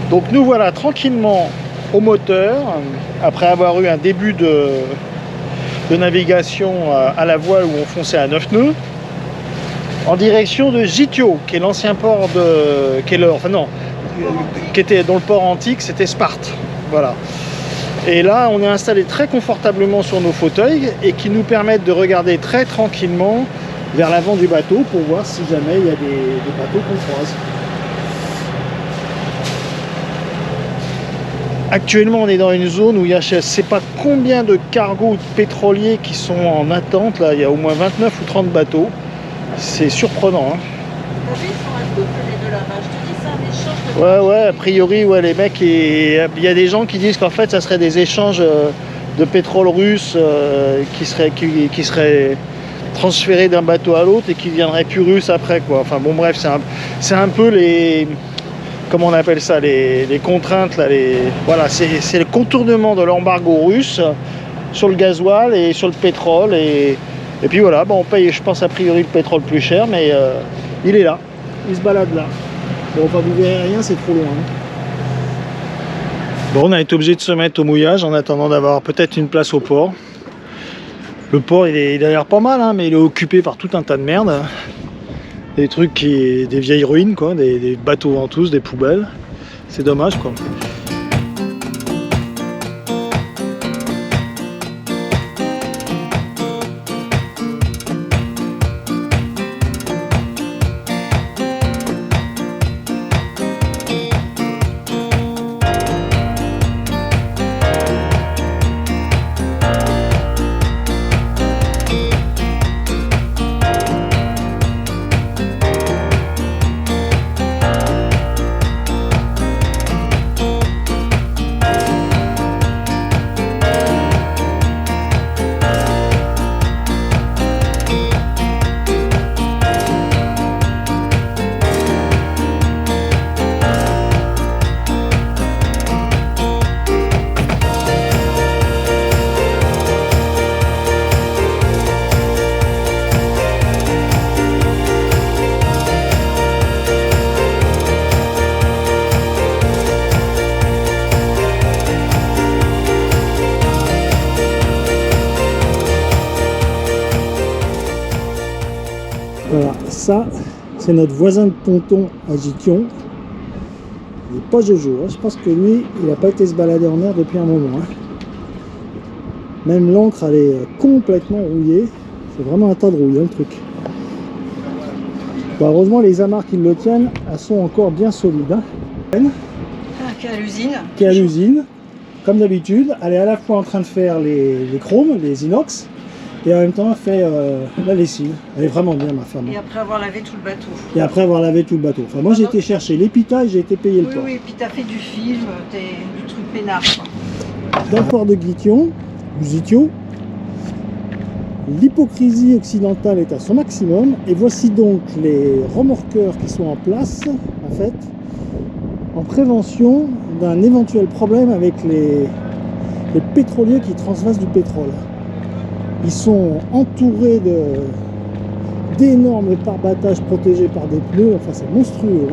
Donc nous voilà tranquillement au moteur, après avoir eu un début de navigation à la voile où on fonçait à 9 nœuds, en direction de Gythio, qui est l'ancien port de... qui était dans le port antique, c'était Sparte. Voilà. Et là, on est installé très confortablement sur nos fauteuils et qui nous permettent de regarder très tranquillement vers l'avant du bateau pour voir si jamais il y a des bateaux qu'on croise. Actuellement, on est dans une zone où il y a je ne sais pas combien de cargos pétroliers qui sont en attente. Là, il y a au moins 29 ou 30 bateaux. C'est surprenant. Hein. Vous savez, ils sont un couple, les deux là-bas. Je te dis, c'est un échange de... Ouais, a priori, ouais, les mecs, il y a des gens qui disent qu'en fait, ça serait des échanges de pétrole russe qui seraient transférés d'un bateau à l'autre et qui viendraient plus russes après, quoi. Enfin bon, bref, c'est un peu les... Comment on appelle ça, les contraintes là, voilà, c'est le contournement de l'embargo russe sur le gasoil et sur le pétrole et puis voilà, bon, on paye, je pense a priori le pétrole plus cher, mais il est là, il se balade là. Bon, enfin vous verrez rien, c'est trop loin. Bon, on a été obligé de se mettre au mouillage en attendant d'avoir peut-être une place au port. Le port il a l'air pas mal, hein, mais il est occupé par tout un tas de merde. Des trucs des vieilles ruines, quoi, des bateaux ventouses, des poubelles. C'est dommage, quoi. Voilà, ça, c'est notre voisin de ponton à Gythio. Il n'est pas Jojo, hein. Je pense que lui, il n'a pas été se balader en mer depuis un moment. Hein. Même l'encre, elle est complètement rouillée. C'est vraiment un tas de rouille, hein, le truc. Bon, heureusement, les amarres qui le tiennent, elles sont encore bien solides. Hein. Qui est à l'usine. Qui est à l'usine, comme d'habitude. Elle est à la fois en train de faire les chromes, les inox, et en même temps elle fait la lessive. Elle est vraiment bien, ma femme. Et après avoir lavé tout le bateau. Et après avoir lavé tout le bateau. Enfin, moi j'ai été chercher les pitas et j'ai été payer le port. Oui, et puis t'as fait du film, du truc peinard, quoi. Dans le port de Gythio, l'hypocrisie occidentale est à son maximum. Et voici donc les remorqueurs qui sont en place, en fait, en prévention d'un éventuel problème avec les pétroliers qui transvasent du pétrole. Ils sont entourés d'énormes pare-battages protégés par des pneus, enfin c'est monstrueux.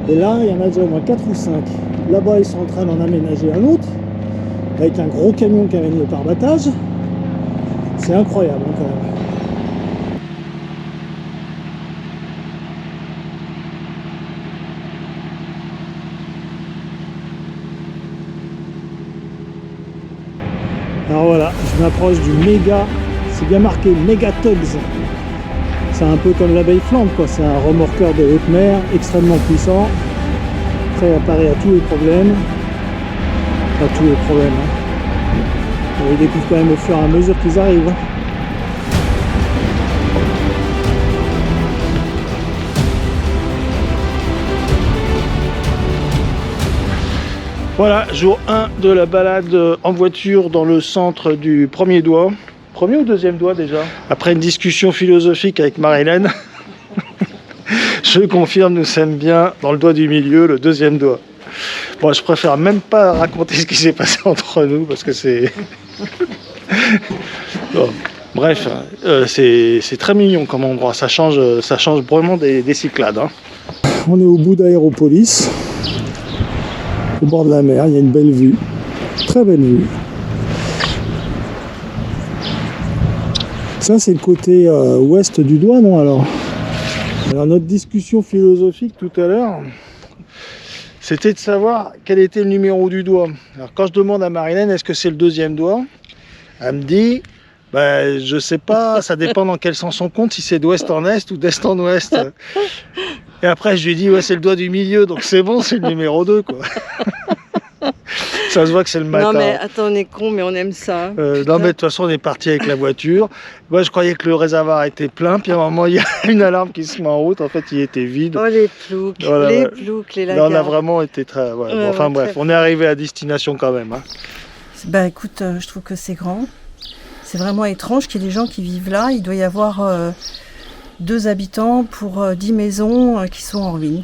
Et là, il y en a déjà au moins 4 ou 5. Là-bas, ils sont en train d'en aménager un autre, avec un gros camion qui amène le pare-battage. C'est incroyable, hein, quand même. Alors voilà, je m'approche du méga, c'est bien marqué, méga tugs. C'est un peu comme l'abeille flambe, quoi. C'est un remorqueur de haute mer extrêmement puissant, prêt à parer à tous les problèmes. Pas tous les problèmes. Hein. On les découvre quand même au fur et à mesure qu'ils arrivent. Hein. Voilà, jour 1 de la balade en voiture dans le centre du premier doigt. Premier ou deuxième doigt déjà? Après une discussion philosophique avec Marie-Hélène, je confirme, nous sommes bien dans le doigt du milieu, le deuxième doigt. Bon, je préfère même pas raconter ce qui s'est passé entre nous parce que c'est... Bon, bref, c'est très mignon comme endroit, ça change vraiment des Cyclades. Hein. On est au bout d'Aéropolis, au bord de la mer, il y a une belle vue, très belle vue. Ça c'est le côté ouest du doigt, non alors notre discussion philosophique tout à l'heure, c'était de savoir quel était le numéro du doigt. Alors quand je demande à Marilène est-ce que c'est le deuxième doigt, elle me dit ben, je sais pas, ça dépend dans quel sens on compte, si c'est d'ouest en est ou d'est en ouest. Et après je lui dis ouais c'est le doigt du milieu, donc c'est bon, c'est le numéro 2 quoi. Ça se voit que c'est le matin. Non mais attends, on est con, mais on aime ça. Non mais de toute façon on est parti avec la voiture. Moi je croyais que le réservoir était plein, puis à un moment il y a une alarme qui se met en route, en fait il était vide. Oh les ploucs, voilà, les ploucs, les Là lagards. on a vraiment été très... Ouais, bon, enfin bref, on est arrivé à destination quand même. Hein. Bah écoute, je trouve que c'est grand. C'est vraiment étrange qu'il y ait des gens qui vivent là. Il doit y avoir 2 habitants pour 10 maisons qui sont en ruine.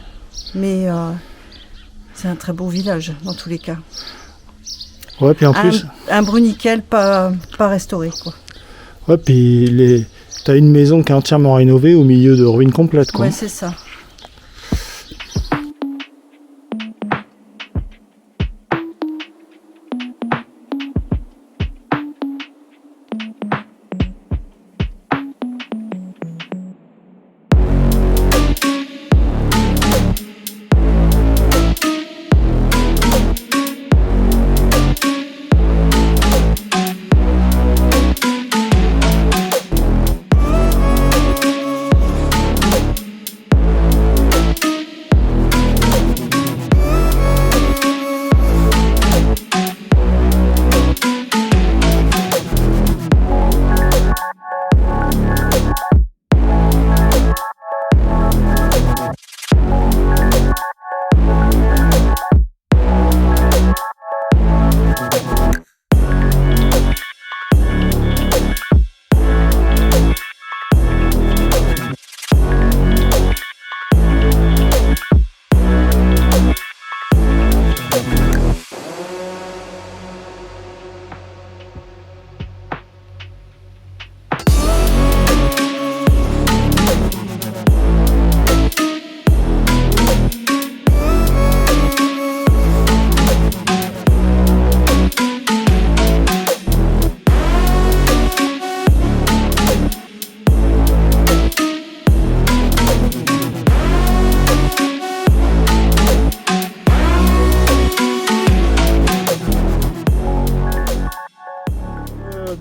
Mais c'est un très beau village dans tous les cas. Ouais, puis en plus... Un bruniquel pas restauré, quoi. Ouais, puis t'as une maison qui est entièrement rénovée au milieu de ruines complètes, quoi. Ouais, c'est ça.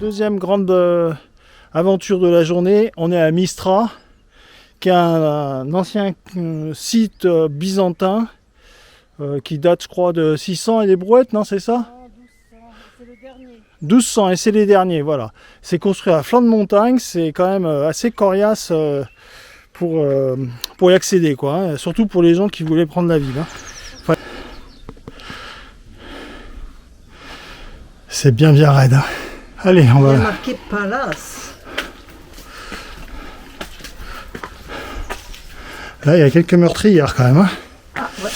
Deuxième grande aventure de la journée, on est à Mistra, qui est un ancien site byzantin qui date, je crois, de 600 et des brouettes, non, c'est ça? 1200, c'est le dernier. 1200 et c'est les derniers, voilà. C'est construit à flanc de montagne, c'est quand même assez coriace pour y accéder, quoi. Hein, surtout pour les gens qui voulaient prendre la ville. Hein. Enfin, c'est bien raide. Hein. Allez, on va... Il y a marqué Palace. Là, il y a quelques meurtrières quand même. Hein. Ah, ouais.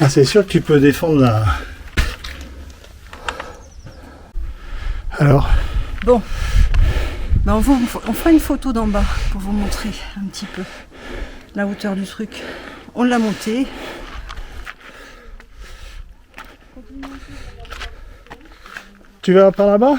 Ah, c'est sûr que tu peux défendre la... Alors Bon. Ben on fera une photo d'en bas pour vous montrer un petit peu la hauteur du truc. On l'a monté. Tu vas par là-bas?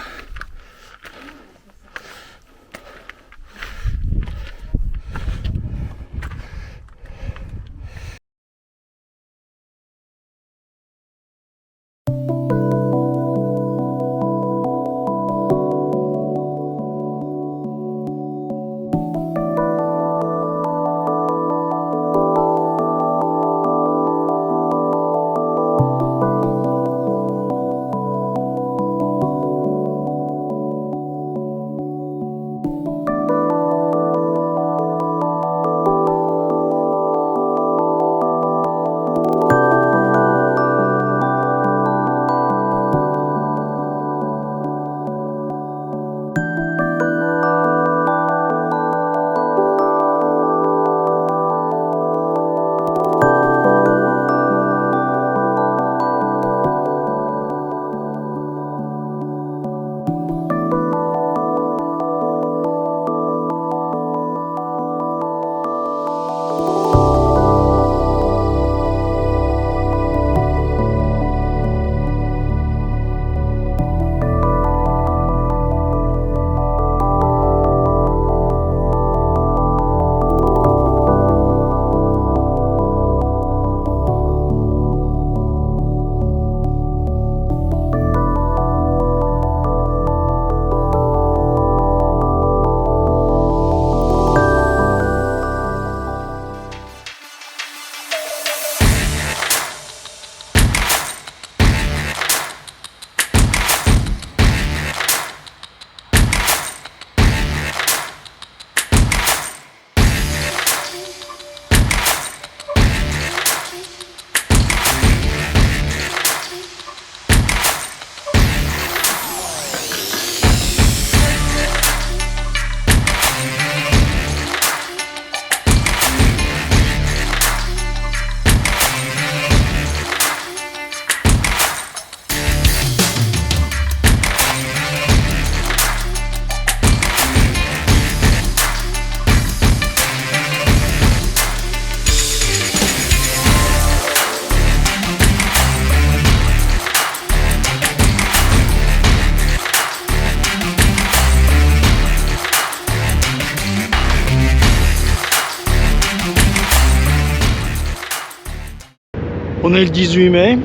On est le 18 mai.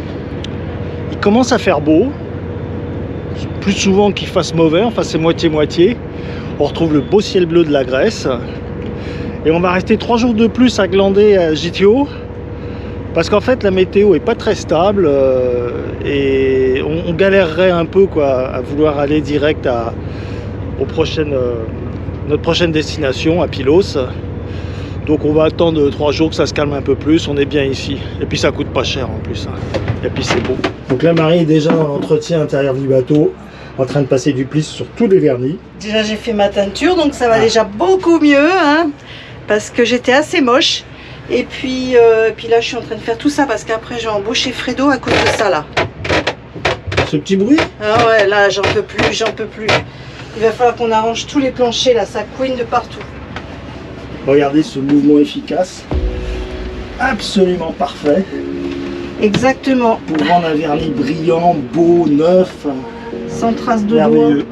Il commence à faire beau. Plus souvent qu'il fasse mauvais, enfin c'est moitié-moitié. On retrouve le beau ciel bleu de la Grèce. Et on va rester 3 jours de plus à glander à GTO. Parce qu'en fait la météo est pas très stable. Et on galérerait un peu quoi, à vouloir aller direct notre prochaine destination, à Pylos. Donc on va attendre 3 jours que ça se calme un peu plus, on est bien ici. Et puis ça coûte pas cher en plus. Hein. Et puis c'est beau. Donc là Marie est déjà dans l'entretien intérieur du bateau, en train de passer du plis sur tous les vernis. Déjà j'ai fait ma teinture, donc ça va déjà beaucoup mieux, hein, parce que j'étais assez moche. Et puis là je suis en train de faire tout ça parce qu'après j'ai embauché Fredo à cause de ça là. Ce petit bruit? Ah ouais, là j'en peux plus, j'en peux plus. Il va falloir qu'on arrange tous les planchers là, ça couine de partout. Regardez ce mouvement efficace, absolument parfait. Exactement. Pour rendre un vernis brillant, beau, neuf, sans trace de merveilleux. doigt.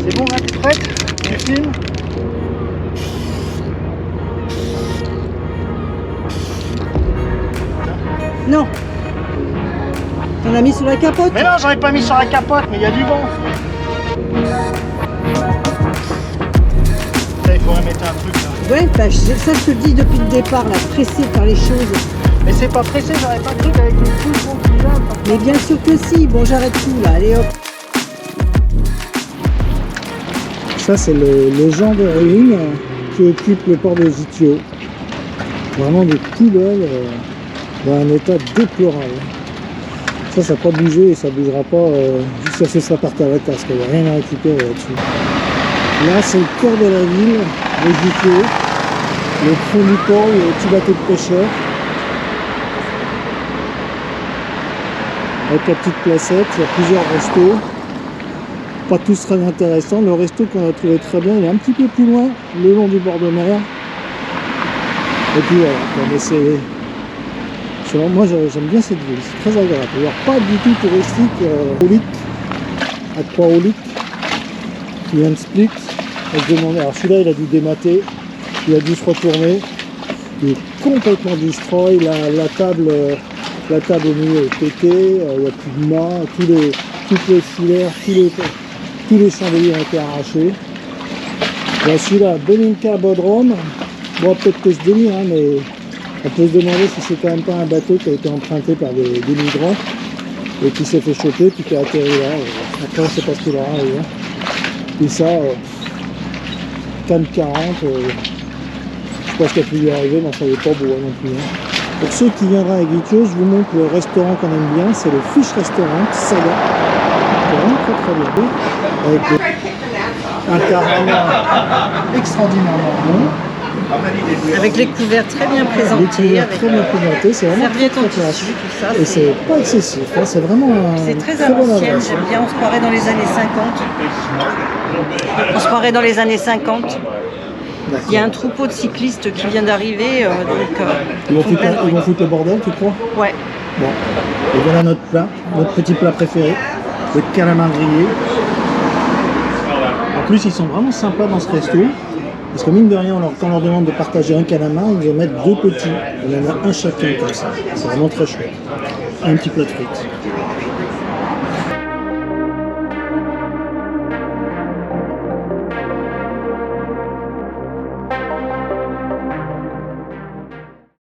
C'est bon là, t'es prête? Tu filmes? Non. On a mis sur la capote. Mais non, j'en ai pas mis sur la capote, mais il y a du vent. Là, il faudrait mettre un truc là. Ouais, bah, ça je te le dis depuis le départ, là, pressé par les choses. Mais c'est pas pressé, j'aurais pas de truc avec le tout qui là. Mais bien sûr que si, bon j'arrête tout là, allez hop. Ça c'est le genre de railing qui occupe le port de Zitio. Vraiment des poubelles dans un état déplorable. Ça n'a pas bougé et ça ne bougera pas jusqu'à ce que ça parte à la casse. Il n'y a rien à récupérer là-dessus. Là c'est le cœur de la ville, le Zitio, le fond du port, le petit bateau de pêcheurs. Avec la petite placette, il y a plusieurs restos. Pas tous très intéressants. Le resto qu'on a trouvé très bien, il est un petit peu plus loin, le long du bord de mer. Et puis voilà, moi j'aime bien cette ville, c'est très agréable. Il n'y a pas du tout touristique. Aulic, à Aulic, qui vient de Split. Alors celui-là il a dû démater, il a dû se retourner. Il est complètement destroy, la table au milieu est pétée, il n'y a plus de mât, toutes les filaires, tous les chandeliers ont été arrachés. Là, celui-là, Beninka Bodrum, bon, peut-être que je délire, hein, mais on peut se demander si c'est quand même pas un bateau qui a été emprunté par des migrants et qui s'est fait choper puis qui a atterri là. Après, on sait pas ce qu'il aura arrivé. Et ça, Cannes 40, je sais pas ce qui a pu lui arriver, mais ça n'est pas beau non plus. Hein. Pour ceux qui viendraient à Guitio, je vous montre le restaurant qu'on aime bien, c'est le Fish Restaurant, Saga. C'est vraiment très bien. Avec un caramel extraordinairement bon. Avec les couverts très bien présentés, avec très bien présentés, c'est vraiment serviettes en très tissu, tout ça. et c'est pas excessif, hein, c'est vraiment un C'est très à bon l'ancienne, adresse. j'aime bien, on se croirait dans les années 50. On se croirait dans les années 50. Il y a un troupeau de cyclistes qui vient d'arriver, Ils vont foutre le bordel, tu crois? ouais. Bon, et voilà notre plat, notre petit plat préféré, le calamar grillé. En plus, ils sont vraiment sympas dans ce resto, parce que mine de rien, quand on leur demande de partager un calamar, ils vont mettre 2 petits. Il y en a un chacun comme ça. C'est vraiment très chouette. Un petit plat de frites.